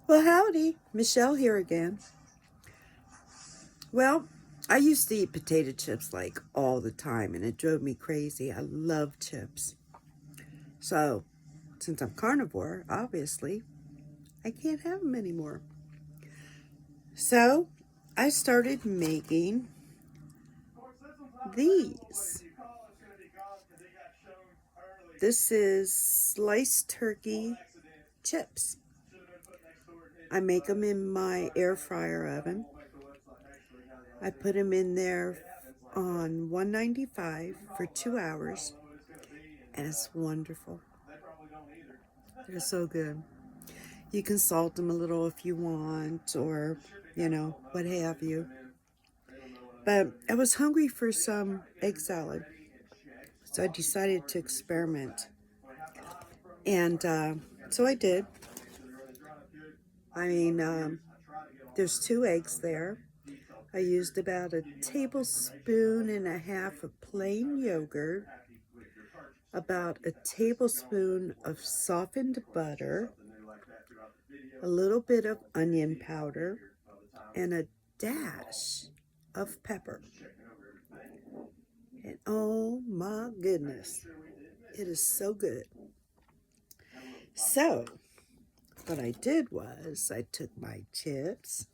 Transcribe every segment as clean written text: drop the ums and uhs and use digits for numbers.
Well, howdy, Michelle here again. Well, I used to eat potato chips like all the time, and it drove me crazy. I love chips. So, since I'm carnivore, obviously, I can't have them anymore. So, I started making these. This is sliced turkey chips. I make them in my air fryer oven. I put them in there on 195 for 2 hours, and it's wonderful. They're so good. You can salt them a little if you want, or what have you. But I was hungry for some egg salad, so I decided to experiment. And so I did. I mean, there's 2 eggs there. I used about a tablespoon and a half of plain yogurt, about a tablespoon of softened butter, a little bit of onion powder, and a dash of pepper. And oh my goodness, it is so good. So, what I did was I took my chips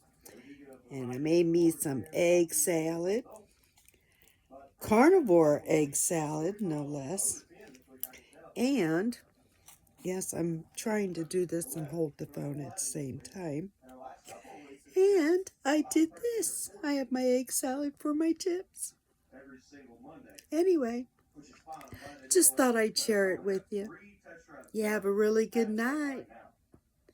and I made me some egg salad, carnivore egg salad, no less. And yes, I'm trying to do this and hold the phone at the same time. And I did this. I have my egg salad for my chips. Anyway, just thought I'd share it with you. You have a really good night.